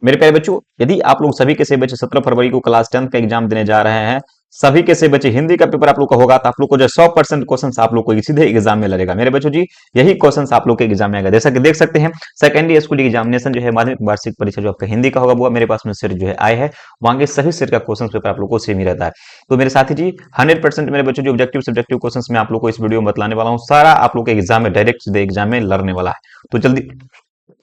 मेरे प्यारे बच्चों, यदि आप लोग सभी के सभी बच्चे 17 फरवरी को क्लास 10th का एग्जाम देने जा रहे हैं, सभी के सभी बच्चे हिंदी का पेपर आप लोग का होगा, तो आप लोग को जो 100% क्वेश्चन आप लोग को सीधे एग्जाम में लड़ेगा। मेरे बच्चों जी, यही क्वेश्चन आप लोग के एग्जाम में आएगा। जैसा कि देख सकते हैं, सेकेंडरी स्कूल एग्जामिनेशन जो है, माध्यमिक वार्षिक परीक्षा जो आपका हिंदी का होगा, वो मेरे पास में सेट जो है आए है। वहां के सभी सेट का क्वेश्चन पेपर आप लोग को सेम ही रहता है। तो मेरे साथी जी, 100% मेरे बच्चों जो ऑब्जेक्टिव सब्जेक्टिव क्वेश्चन मैं आप लोग को इस वीडियो में बतलाने वाला हूँ, सारा आप लोग के एग्जाम में डायरेक्ट सीधे एग्जाम में लड़ने वाला है। तो जल्दी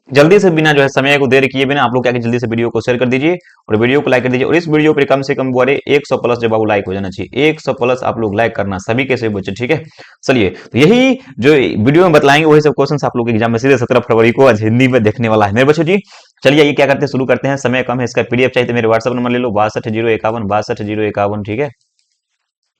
जल्दी से बिना जो है समय को देर किए बिना आप लोग क्या जल्दी से वीडियो को शेयर कर दीजिए और वीडियो को लाइक कर दीजिए। और इस वीडियो पर कम से कम बोले 100 प्लस जब लाइक हो जाना चाहिए। 100 प्लस आप लोग लाइक करना, सभी के सभी बच्चे, ठीक है। चलिए, तो यही जो वीडियो में बतलाएंगे वही सब क्वेश्चन आप लोग एग्जाम में सीधे 17 फरवरी को आज हिंदी में देखने वाला है मेरे बच्चों जी। चलिए, ये क्या करते हैं, शुरू करते हैं। समय कम है, इसका पीडीएफ चाहिए तो मेरे व्हाट्सएप नंबर ले लो, 62 051 62 051, ठीक है।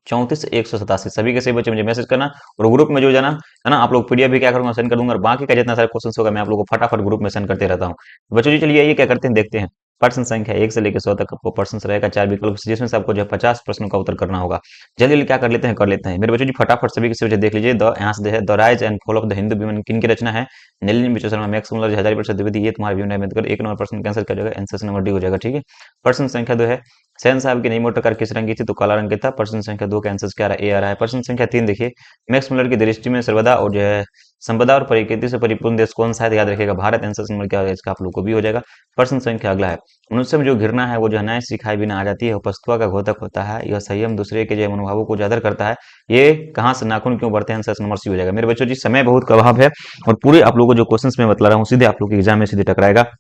34 187, सभी के सभी बच्चे मुझे मैसेज करना और ग्रुप में जो जाना है ना। आप लोग पीडीएफ भी क्या करूंगा, सेंड कर दूंगा, और बाकी का जितना सारे क्वेश्चन होगा मैं आप लोग को फटाफट ग्रुप में सेंड करते रहता हूँ। बच्चों जी, चलिए ये क्या करते हैं, देखते हैं। प्रश्न संख्या 1 से लेकर 100 तक आपको प्रश्न रहेगा, 4 विकल्प, जिसमें से आपको जो है 50 प्रश्नों का उत्तर करना होगा। जल्दी जल्दी क्या कर लेते हैं मेरे बच्चों जी, फटाफट सभी के सभी बच्चे देख लीजिए। यहाँ से जो है the rise and fall of the Hindu women किन की रचना है, नलिनी मिश्र शर्मा, मैक्स मुलर, हजारी प्रसाद द्विवेदी, ये तुम्हारा भीमराव अम्बेडकर। एक नंबर प्रश्न कैंसिल कर जाएगा, आंसर नंबर डी हो जाएगा, ठीक है। प्रश्न संख्या 2 है, शहन साहब की नई मोटर कार किस रंग की थी, तो काला रंग की था। प्रश्न संख्या 2 का आंसर क्या रहा है, ए आ रहा है। प्रश्न संख्या 3 देखिए, मैक्स मुलर की दृष्टि में सर्वदा और जो है संपदा और प्रकृति से परिपूर्ण देश कौन सा है, तो याद रखिएगा भारत। आंसर नंबर क्या होगा इसका, आप लोग को भी हो जाएगा। प्रश्न संख्या अगला है, मनुष्य में जो घृणा है वो जो है सिखाए बिना आ जाती है, उपस्तुआ का घोतक होता है, यह संयम दूसरे के जो मनोभावों को उजागर करता है, ये कहाँ से नाखून क्यों बढ़ते हैं, आंसर नंबर सी हो जाएगा। मेरे बच्चों जी, समय बहुत कम है और पूरे आप लोगों को जो क्वेश्चन मैं बतला रहा हूँ सीधे आप लोग के एग्जाम में सीधे टकराएगा।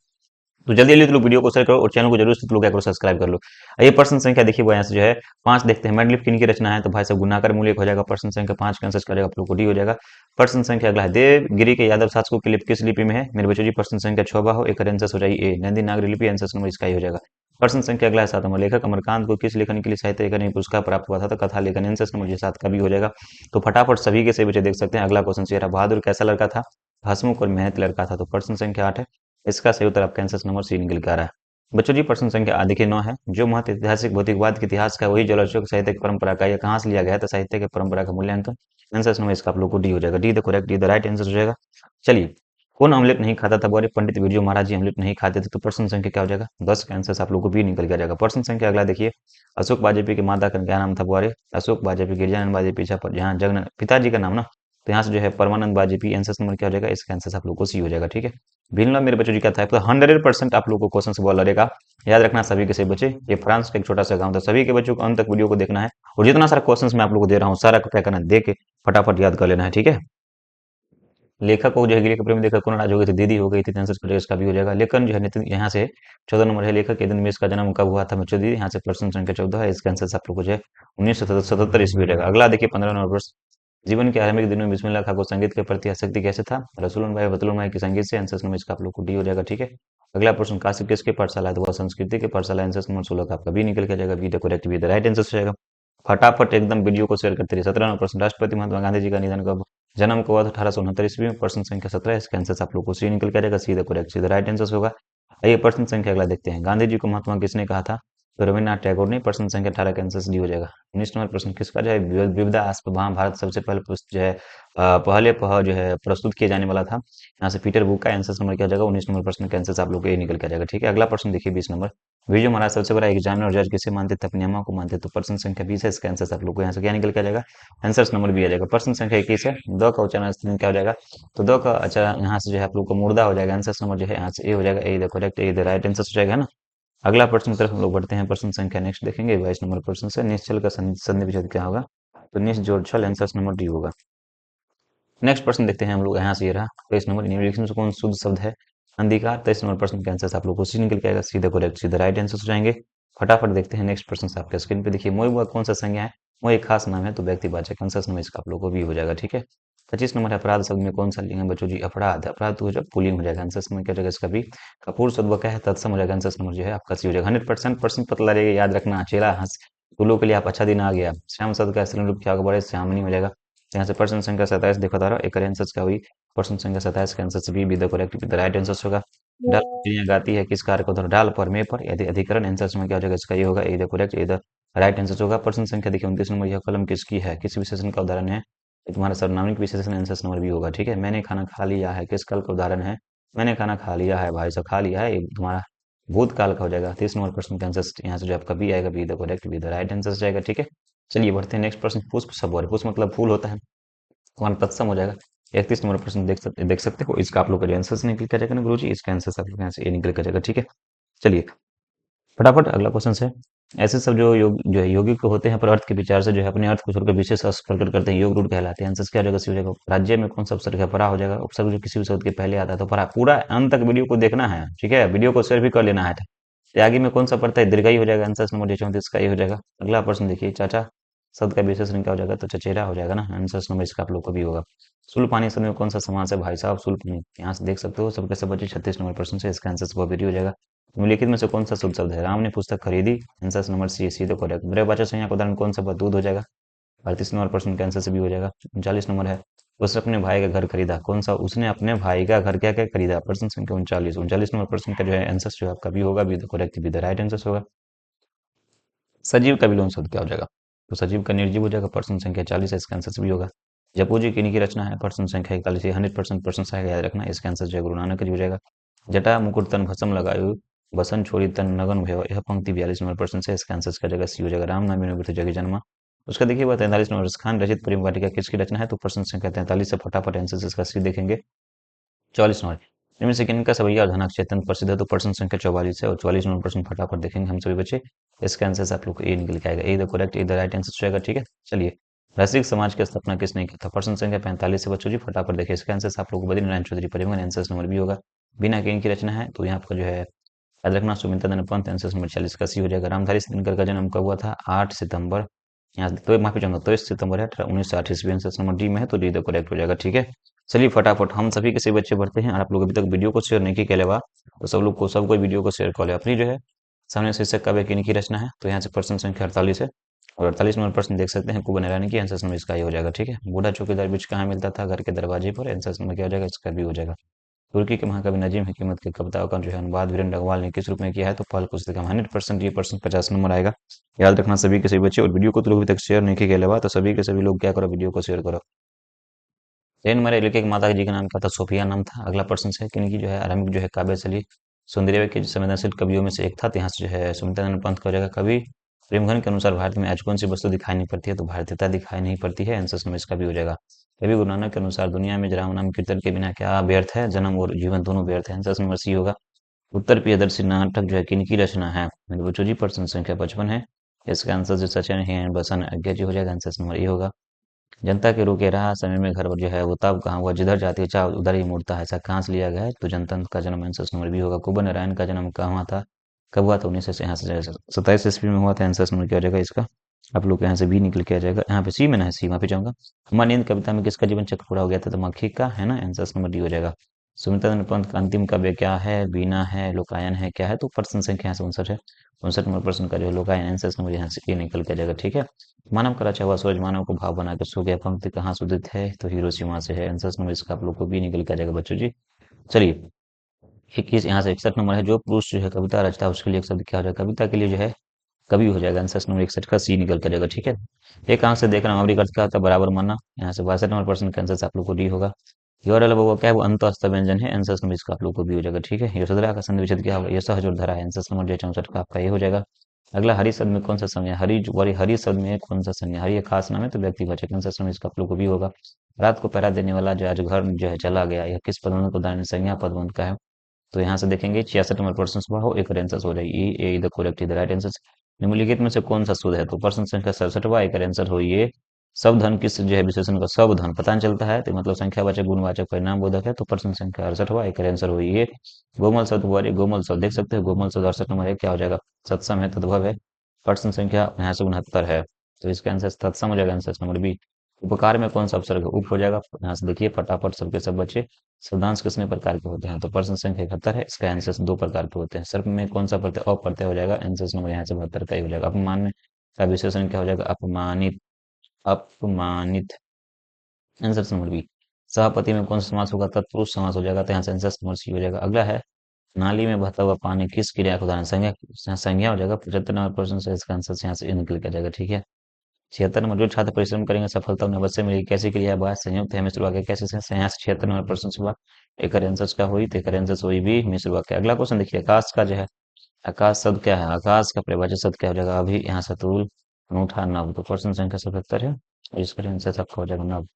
तो जल्दी जल्दी लोग वीडियो को शेयर करो और चैनल को जरूर से लोग क्या करो, सब्सक्राइब कर लो। ये प्रश्न संख्या देखिए, वो यहाँ से जो है 5 देखते हैं, मेडलिफ किन की रचना है, तो भाई साहब गुनाकर मूल्य हो जाएगा। प्रश्न संख्या 5 का आंसर करेगा आप लोग को डी हो जाएगा। प्रश्न संख्या अगला है, देवगिरी के यादव शासकों की लिपि किस लिपि में है, मेरे बच्चों जी। प्रश्न संख्या 6 हो, एक आंसर हो जाएगी ए, नंदी नागरी लिपि, आंसर नंबर इसका ही हो जाएगा। प्रश्न संख्या अगला है 7 नंबर, लेखक अमरकांत को किस लेखन के लिए साहित्य अकादमी पुरस्कार प्राप्त हुआ था, तो कथा लेखन, आंसर नंबर 7 का भी हो जाएगा। तो फटाफट सभी के सभी बच्चे देख सकते हैं। अगला क्वेश्चन चेहरा बहादुर कैसा लड़का था, हंसमुख और मेहनत लड़का था, तो प्रश्न संख्या 8 है, इसका सही उत्तर आपका आंसर नंबर सी निकल के आ रहा है। बच्चों जी, प्रश्न संख्या देखिए 9 है, जो महत्व ऐतिहासिक भौतिकवाद के इतिहास का वही जलोच्चक साहित्य की परंपरा का, यह कहाँ से लिया गया है, तो साहित्य के परंपरा का मूल्यांकन, आंसर नंबर इसका आप लोग को डी हो जाएगा। D the correct, D the right answer हो जाएगा। चलिए, कौन ऑमलेट नहीं खाता था, बोले पंडित बिरजू महाराज जी ऑमलेट नहीं खाते थे, तो प्रश्न संख्या क्या हो जाएगा, 10 का आंसर आप लोग को बी निकल के आ जाएगा। प्रश्न संख्या अगला देखिए, अशोक बाजपेयी की माता का क्या नाम था, बोले अशोक बाजपेयी, गिरजानंद बाजपेयी, यहाँ जगन पिताजी का नाम ना, तो यहाँ से जो है परमानंद बाजपेयी, आंसर नंबर क्या हो जाएगा, इसका आंसर आप लोग को सी हो जाएगा, ठीक है। भिन्न मेरे बच्चों जी क्या था, 100% आप लोग को क्वेश्चन बॉल लड़ेगा, याद रखना सभी के सभी बच्चे। ये फ्रांस का एक छोटा सा गांव था, सभी के बच्चों को अंत तक वीडियो को देखना है और जितना सारा क्वेश्चन मैं आप लोग को दे रहा हूँ सारा को क्या करना है, देख के फटाफट याद कर लेना है, ठीक है। लेखक को जो है गिरी के प्रेम लेखक कौन, राज हो गई थी, दीदी हो गई थी, आंसर करेगा इसका भी हो जाएगा। लेखन जो है नितिन, यहाँ से 14 नंबर है, लेखक के दिन में इसका जन्म कब हुआ था, बच्चों दी, यहाँ से प्रश्न संख्या 14 है, इसका आंसर आप लोग को जो है 1977 ईस्वी हो जाएगा। अगला देखिए 15 नंबर प्रश्न, जीवन के आरंभिक दिनों में बिस्मिल्लाह खां को संगीत के प्रति आसक्ति कैसे था, रसूलन भाई बतुलन भाई के संगीत से, आंसर नंबर इसका आप लोग को डी हो जाएगा, ठीक है। अगला प्रश्न, काशी किसके पाठशाला है, तो वह संस्कृति के पाठशाला, आंसर नंबर 16 का आपका भी निकल के जाएगा, be the correct, be the right answer हो जाएगा। फटाफट एकदम वीडियो को शेयर करते रहिए। 17 नंबर प्रश्न, राष्ट्रपति महात्मा गांधी जी का निधन कब, जन्म को हुआ था 1869 ईस्वी में, प्रश्न संख्या 17, इसका आंसर आप लोग को सी निकल के आ जाएगा, see the correct, see the right answer होगा। आइए प्रश्न संख्या अगला देखते हैं, गांधी जी को महात्मा किसने कहा था, तो रविन्द्रनाथ टैगोर ने, प्रश्न संख्या 18 का आंसर डी हो जाएगा। 19 नंबर प्रश्न, किसका जो है विविधा महाभारत सबसे पहले जो है जो है प्रस्तुत किया जाने वाला था, यहाँ से पीटर बुक का, आंसर नंबर क्या हो जाएगा, 19 नंबर प्रश्न का आंसर आप लोग को ये निकल के आ जाएगा, ठीक है। अगला प्रश्न देखिए 20 नंबर, विजय महाराज सबसे बड़ा एग्जामिनर और जज किसे मानते थे, अपनी अम्मा को मानते, तो प्रश्न संख्या 20 है, इसका आंसर आप लोग को यहाँ से क्या निकल के आ जाएगा, आंसर नंबर भी आ जाएगा। प्रश्न संख्या 21 है, दो का उच्चारण क्या हो जाएगा, तो दो का अच्छा यहाँ से जो है आप लोग को मुर्दा हो जाएगा, आंसर नंबर जो है यहाँ से ए हो जाएगा, A the correct, A the right answer हो जाएगा, है ना। अगला प्रश्न की तरफ हम लोग बढ़ते हैं, प्रश्न संख्या नेक्स्ट देखेंगे 22 नंबर प्रश्न से, निश्चल का संधि विच्छेद क्या होगा, तो निश्च जोड़ छल, आंसर नंबर डी होगा। नेक्स्ट प्रश्न देखते हैं हम लोग, यहाँ से ये रहा 23 नंबर, निम्नलिखित में से कौन शुद्ध शब्द है, अंधिकार। 23 नंबर प्रश्न के आंसर आप लोग को सी निकल के आएगा, सीधा करेक्ट, सीधा राइट आंसर हो जाएंगे। फटाफट देखते हैं नेक्स्ट प्रश्न से, आपके स्क्रीन पे देखिए, मोह वह कौन सा संज्ञा है, वो एक खास नाम है, तो व्यक्तिवाचक, आंसर नंबर इसका आप लोग को भी हो जाएगा, ठीक है। 25 नंबर है, अपराध शब्द में कौन सा लिंग है, बच्चों जी अपराध, अपराध तो हो जाएगा पुल्लिंग हो जाएगा, आंसर नंबर क्या हो जाएगा इसका भी। कपूर शब्द का है, तत्सम हो जाएगा, आंसर नंबर जो है आपका सी हो जाएगा। 100% प्रश्न पता लगेगा, याद रखना, चेहरा हंस फूलों के लिए आप अच्छा दिन आ गया, श्याम शब्द का स्त्रीलिंग रूप क्या होगा, बड़े श्यामनी हो जाएगा। यहाँ से प्रश्न संख्या 27 देखो तारा, एक आंसर क्या हुई, प्रश्न संख्या 27 के आंसर से be the correct, with the right answer होगा। डाल चिड़िया गाती है किस कार्य को, धर डाल पर, में पर, यदि अधिकरण, आंसर में क्या हो जाएगा इसका, ये होगा A the correct, A the right answer होगा। प्रश्न संख्या देखिए 29 नंबर, यह कलम किसकी है, किस विशेषण का उदाहरण है, ये तुम्हारा सर्वनामिक विशेषण, आंसर नंबर भी होगा, ठीक है। मैंने खाना खा लिया है किस कल का उदाहरण है, मैंने खाना खा लिया है, भाई साहब खा लिया है, ये तुम्हारा भूतकाल का हो जाएगा। 30 नंबर प्रश्न का आंसर यहाँ से जो आपका बी आएगा, be the correct, be the right answer जाएगा। ठीक है, चलिए बढ़ते हैं नेक्स्ट प्रश्न। पुष्प सब और पुष्प मतलब फूल होता है, वन तत्सम हो जाएगा। 31 नंबर प्रश्न देख सकते हो, इसका आप लोग का आंसर निकल कर जाएगा ना गुरु जी, इसका आंसर आप लोग यहाँ से ये निकल कर जाएगा। ठीक है, चलिए फटाफट अगला क्वेश्चन है। ऐसे सब जो है योगी को होते हैं पर अर्थ के विचार से जो है अपने अर्थ को छोड़कर विशेष अर्थ प्रकट करते हैं, योग रूढ़ कहलाते हैं। आंसर क्या हो जाएगा, सी हो जाएगा। राज्य में कौन सा उपसर्ग है, परा हो जाएगा। उपसर्ग जो किसी भी शब्द के पहले आता है तो परा। पूरा अंत तक वीडियो को देखना है, ठीक है, वीडियो को शेयर भी कर लेना है। त्यागी में कौन सा पड़ता है, दीर्घाई हो जाएगा। आंसर नंबर 34 का ये हो जाएगा। अगला प्रश्न देखिए, चाचा शब्द का विशेषण क्या हो जाएगा, तो चचेरा हो जाएगा ना। आंसर नंबर इसका आप लोग को भी होगा। सुल पानी शब्द में कौन सा समास है भाई साहब, सुल पानी। यहाँ से देख सकते हो सबके सब बच्चे 36 नंबर प्रश्न से इसका आंसर वो भी हो जाएगा। निम्नलिखित में से कौन सा शुभ शब्द है, राम ने पुस्तक खरीदी। आंसर नंबर सी तो करेक्ट। मेरे बच्चे संज्ञा का उदाहरण कौन सा, दूध हो जाएगा। 38 नंबर प्रश्न का आंसर से भी हो जाएगा। 39 नंबर है, उसने अपने भाई का घर खरीदा। कौन सा, उसने अपने भाई का घर क्या क्या खरीदा। प्रश्न संख्या 39 नंबर प्रश्न का जो है आंसर जो आपका भी होगा, भी द करेक्ट, भी द राइट आंसर होगा। सजीव का विलोम शब्द क्या हो जाएगा, तो सजीव का निर्जीव हो जाएगा। प्रश्न संख्या 40 है, इसका आंसर भी होगा। जपू जी किन्हीं की रचना है। प्रश्न संख्या 41, 100% प्रश्न आएगा, याद रखना। इसका आंसर जो है गुरु नानक जी हो जाएगा। जटा मुकुट तन भस्म लगायु, बसन छोड़ी तन नगन भयो। यह पंक्ति 42 नंबर प्रश्न से, इसका आंसर क्या जाएगा, सी हो जाएगा। राम नामी में जगह जन्मा। उसका देखिए वह 43 नंबर, खान रचित प्रेम वाटिका किसकी रचना है, तो प्रश्न संख्या 43 से फटाफट आंसर इसका सी देखेंगे। 44 नंबर, इनमें से किनका सवैया और धनाक चेतन प्रसिद्ध है, तो प्रश्न संख्या 44 है। और 44 नंबर प्रश्न फटाफट देखेंगे हम सभी बच्चे। इसका आंसर आप लोग को ए निकल के आएगा, A the correct, A the right answer रहेगा। ठीक है, चलिए रसिक समाज की स्थापना किसने की था। प्रश्न संख्या 45 है बच्चों जी, फटाफट देखिए। इसका आंसर आप लोग को बद्रीनारायण चौधरी परिवहन, आंसर नंबर भी होगा। बिना के इनकी रचना है, तो यहाँ आपका जो है याद रखना, सुमित्रा पंत, आंसर नंबर 40 का सी हो जाएगा। रामधारी सिंह का जन्म कब हुआ था, 8 सितंबर, यहाँ तो माफी चाहूंगा 23 सितंबर है 1960 ईस्वी। आंसर नंबर डी में है, तो डी द करेक्ट हो जाएगा। ठीक है, चलिए फटाफट हम सभी के सभी बच्चे बढ़ते हैं। और आप लोग अभी तक वीडियो को शेयर नहीं किए के अलावा, तो सब लोग को सबको वीडियो को शेयर कर ले। अपनी जो है सामने शीर्षक का व्यक्ति की रचना है, तो यहाँ से प्रश्न संख्या 48 है। और 48 नंबर प्रश्न देख सकते हैं, कुबन ईरानी की। आंसर नंबर इसका ये हो जाएगा। ठीक है, बूढ़ा चौकीदार बीच कहाँ मिलता था, घर के दरवाजे पर। आंसर नंबर क्या हो जाएगा, इसका भी हो जाएगा। तुर्की के महाकवि नजीम हिकमत की कविताओं का जो है अनुवाद वीरेंद्र अग्रवाल ने किस रूप में किया है, तो पहल पुस्तक 100%, ये प्रश्न 50 नंबर आएगा। याद रखना सभी के सभी बच्चे। और वीडियो को तो लोग अभी तक शेयर नहीं किए के अलावा, तो सभी के सभी लोग क्या करो, वीडियो को शेयर करो। जैन मरे लिखे की माता जी का नाम क्या था, सोफिया नाम था। अगला प्रश्न है कि इनकी जो है आरंभिक जो है काव्य शैली सुंदरदेव के संवेदनशील कवियों में से एक था। तो यहाँ से जो है सुमित्रानंद पंत का हो जाएगा। कवि प्रेमघन के अनुसार भारत में आज कौन सी वस्तु दिखाई नहीं पड़ती है, तो भारतीयता दिखाई नहीं पड़ती है। आंसर में इसका भी हो जाएगा। कवि गुरु नानक के अनुसार दुनिया में राम नाम कीर्तन के बिना क्या व्यर्थ है, जन्म और जीवन दोनों व्यर्थ है। आंसर नंबर सी होगा। उत्तर प्रियदर्शी नाटक जो है किनकी रचना है, मेरे बच्चों जी प्रश्न संख्या 55 है। इसका आंसर जो सचिन है बसन आज्ञा जी हो जाएगा। आंसर नंबर ए होगा। जनता के रोके रहा समय में घर जो है वो तब कहाँ हुआ, जिधर जाती है चाह उधर ही मुड़ता है, ऐसा कहाँ से लिया गया है, तो जनता का जन्म आंसर नंबर बी होगा। कुंवर नारायण का जन्म कहाँ हुआ था, कब हुआ था, 1927 ईस्वी में हुआ था। आंसर नंबर क्या हो जाएगा इसका, आप लोग यहाँ से बी निकल के आ जाएगा। यहाँ पे सी में ना है, सी वहाँ पे जाऊंगा। हमारी कविता में किसका जीवन चक्र पूरा हो गया था, तो मक्खी का है ना। आंसर नंबर डी हो जाएगा। सुमित्रा पंत का अंतिम काव्य क्या है, बीना है, लोकायन है, क्या है, तो प्रश्न संख्या यहाँ से 59 है। 59 नंबर प्रश्न का जो है लोकायन, आंसर नंबर यहाँ से ये निकल के आ जाएगा। ठीक है, मानव का रचा हुआ सूरज मानव को भाव बना के सो गया, पंक्ति कहाँ से उदित है, तो हिरोशिमा से है। आंसर नंबर इसका आप लोग को भी निकल के आ जाएगा बच्चों जी। चलिए 21 यहाँ से 61 नंबर है, जो पुरुष जो है कविता रचता है उसके लिए एक शब्द क्या हो जाएगा, कविता के लिए जो है कवि हो जाएगा। आंसर नंबर 61 का सी निकल के आ जाएगा। ठीक है, एक आंख से देखना अमरीका का होता है बराबर मानना। यहाँ से 62 नंबर प्रश्न का आंसर आप लोग को डी होगा। योर अल वो क्या है, वो अंत अस्त व्यंजन है। आंसर नंबर इसका आप लोग को भी हो जाएगा। ठीक है, यशोधरा का संधि विच्छेद क्या होगा, यह सहज धरा है। आंसर नंबर 64 का आपका ये हो जाएगा। अगला हरी शब्द में कौन सा संज्ञा, हरी शब्द में कौन सा संज्ञा, हरी एक खास नाम है तो व्यक्तिवाचक। आंसर नंबर इसका आप लोग को भी होगा। रात को पहरा देने वाला जो आज घर जो है चला गया, यह किस पदबंध को उदाहरण संज्ञा पदबंध का है, तो यहाँ से देखेंगे 66 नंबर प्रश्न सुबह हो, एक आंसर हो जाएगी A the correct the right answer. निम्नलिखित में से कौन सा शुद्ध है, तो प्रश्न संख्या 67 एक आंसर हो ये। सब धन किस जो है विशेषण का, सब धन पता नहीं चलता है, तो मतलब संख्यावाचक गुणवाचक परिणाम बोधक है, तो प्रश्न संख्या 68 एक आंसर हो ये। गोमल शब्द हुआ, गोमल शब्द देख सकते हो, गोमल शब्द 68 नंबर है, क्या हो जाएगा, सत्सम है, तद्भव है। प्रश्न संख्या यहाँ से 69 है, तो इसका आंसर तत्सम हो जाएगा। Answer number B. उपकार में कौन सा उपसर्ग है, उप हो जाएगा। यहाँ से देखिए फटाफट सबके सब बच्चे, शब्दांश कितने प्रकार के होते हैं, तो प्रश्न संख्या 71 है, इसका आंसर दो प्रकार के होते हैं। सर्प में कौन सा प्रत्यय अ प्रत्यय हो जाएगा, आंसर नंबर यहाँ से 72 का ही हो जाएगा। अपमान में का विशेषण क्या हो जाएगा, अपमानित, अपमानित। Answer number B. सभापति में कौन सा समास होगा, तत्पुरुष समास हो जाएगा, तो यहाँ से आंसर नंबर सी हो जाएगा। अगला है नाली में बहता हुआ पानी किस क्रिया का उदाहरण, संज्ञा, संज्ञा हो जाएगा। 75 नंबर प्रश्न से इसका आंसर यहाँ से निकल के आ जाएगा। ठीक है, 76 नंबर, जो छात्र परिश्रम करेंगे सफलता उन्हें अवश्य मिलेगी, कैसी क्रिया है, बात संयुक्त है, मिश्र वाक्य कैसे से, यहाँ से 76 नंबर प्रश्न सुबह एक आंसर का हुई, तो एक आंसर हुई भी मिश्र वाक्य। अगला क्वेश्चन देखिए, आकाश का जो है आकाश शब्द क्या है? आकाश का परिभाषित शब्द क्या हो जाएगा? अभी यहाँ सतुल, अनूठा, नव। तो प्रश्न संख्या 77 है और इसका आंसर आपका हो जाएगा नव।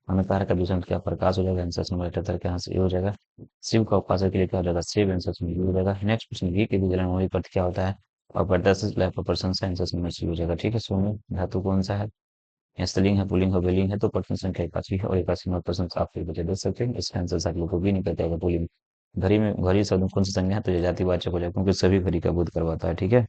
अंधकार का विषय क्या? प्रकाश हो जाएगा। आंसर नंबर 78 का यहाँ से ये हो जाएगा। शिव का उपासक के लिए क्या हो जाएगा? शिव। आंसर नंबर ये हो जाएगा। नेक्स्ट क्वेश्चन, घी के बीज होने पर क्या होता है? और प्रदर्शित लाइफ पर प्रशंसा। आंसर नंबर सी हो जाएगा। ठीक है, सोनू धातु कौन सा है? या स्त्रीलिंग है, पुल्लिंग है, स्त्रीलिंग है? तो प्रश्न संख्या 81 है और 81 नंबर प्रश्न आप फिर बचे देख सकते हैं। इसका आंसर आप लोग को भी नहीं पता होगा पुल्लिंग। घड़ी में घड़ी शब्द में कौन सी संज्ञा है? तो ये जातिवाचक हो जाएगा क्योंकि सभी घड़ी का बोध करवाता है। ठीक है,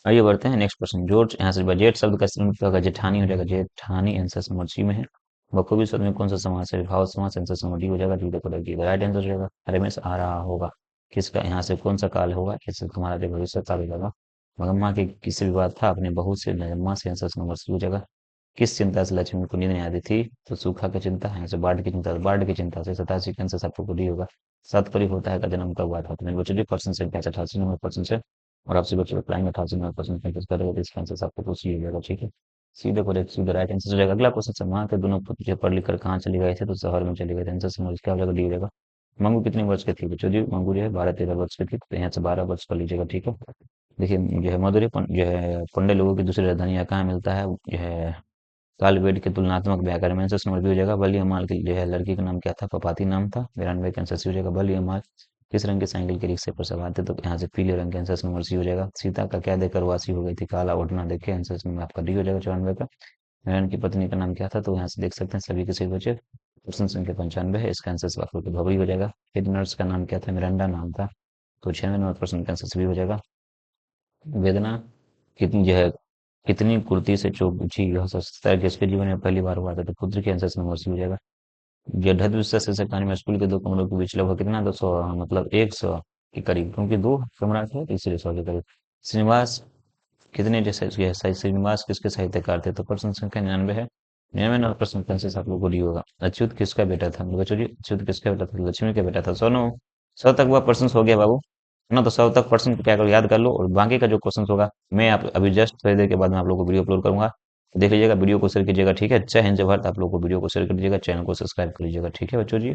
आइए बढ़ते हैं नेक्स्ट क्वेश्चन। जोड़ यहाँ से बजट शब्द का इस्तेमाल होगा जेठानी हो जाएगा। जेठानी आंसर नंबर सी में है। बखूबी शब्द में कौन सा समास है? भाव समास। आंसर नंबर डी हो जाएगा। डी देखो लगी राइट आंसर हो जाएगा। रमेश आ रहा होगा, किसका यहाँ से कौन सा काल होगा? किससे? तुम्हारा जो भविष्य काल हो जाएगा। मगम्मा के किससे विवाद था? अपने बहू से, नजम्मा से। आंसर नंबर सी हो जाएगा। किस चिंता से लक्ष्मी को नींद नहीं आती थी? तो सूखा की चिंता है, से बाढ़ की चिंता, बाढ़ की चिंता से। 87 का आंसर आपको डी होगा। सतपरी होता है का जन्म कब हुआ था? तो मेरे बच्चों पर्सन से 88 नंबर पर्सन से और आपसे बच्चे बताएंगे 88% प्रैक्टिस करेगा तो इसका आंसर आपको कुछ ही हो जाएगा। ठीक है, सीधे करेक्ट, सीधे राइट आंसर हो जाएगा। अगला क्वेश्चन से, वहां के दोनों पुत्र पढ़ लिख कर कहाँ चले गए थे? तो शहर में चले गए थे। आंसर समझ क्या हो जाएगा? डी हो जाएगा। मंगू कितने वर्ष की थी? बच्चों जी मंगू जो है 12-13 वर्ष की थी, तो यहाँ से 12 वर्ष कर लीजिएगा। ठीक है, देखिए जो है मधुरई जो है पंडे लोगों की दूसरी राजधानी यहाँ कहाँ मिलता है? जो है कालबेट के तुलनात्मक व्याकरण में। आंसर नंबर बी हो जाएगा। बली अमाल की जो है लड़की का नाम क्या था? पपाती नाम था। 92 का आंसर सी हो जाएगा। बली अमाल किस रंग की साइकिल के रिक्शे पर सवार थे? तो यहाँ से पीले रंग के। आंसर नंबर सी हो जाएगा। सीता का क्या देकर वासी हो गई थी? काला ओढ़ना देखे। आंसर नंबर आपका डी हो जाएगा। 94 का। नारायण की पत्नी का नाम क्या था? तो यहाँ से देख सकते हैं सभी के सही बचे। प्रश्न संख्या 95 है, इसका आंसर आपको भवरी हो जाएगा। हेड नर्स का नाम क्या था? मिरांडा नाम था। तो 96 नंबर प्रश्न का आंसर सभी हो जाएगा। वेदना कितनी जो है कितनी कुर्ती से चौक पूछी? यह सोचता है कि इसके जीवन में पहली बार हुआ था। तो पुत्र के आंसर नंबर सी हो जाएगा। गिरधर से कहानी में स्कूल के दो कमरों के बीच लगभग कितना? 200, मतलब 100 के करीब, क्योंकि दो कमरा थे तो इसलिए 100 के करीब। श्रीनिवास कितने जैसे श्रीनिवास किसके साहित्यकार थे? तो प्रश्न संख्या 99 है। 99 नंबर प्रश्न का आंसर आप लोग को डी होगा। अच्युत किसका बेटा था? बच्चों जी अच्युत किसका बेटा था? लक्ष्मी का बेटा था। सोनू 100 तक वह प्रश्न हो गया बाबू, है ना? तो 100 तक प्रश्न क्या करो, याद कर लो और बाकी का जो क्वेश्चन होगा मैं आप अभी जस्ट थोड़ी देर के बाद में आप लोग को वीडियो अपलोड करूंगा। देख लीजिएगा, वीडियो को शेयर कीजिएगा। ठीक है, जय हिंद जय भारत। आप लोग को वीडियो को शेयर कर दीजिएगा, चैनल को सब्सक्राइब कर लीजिएगा। ठीक है बच्चों जी।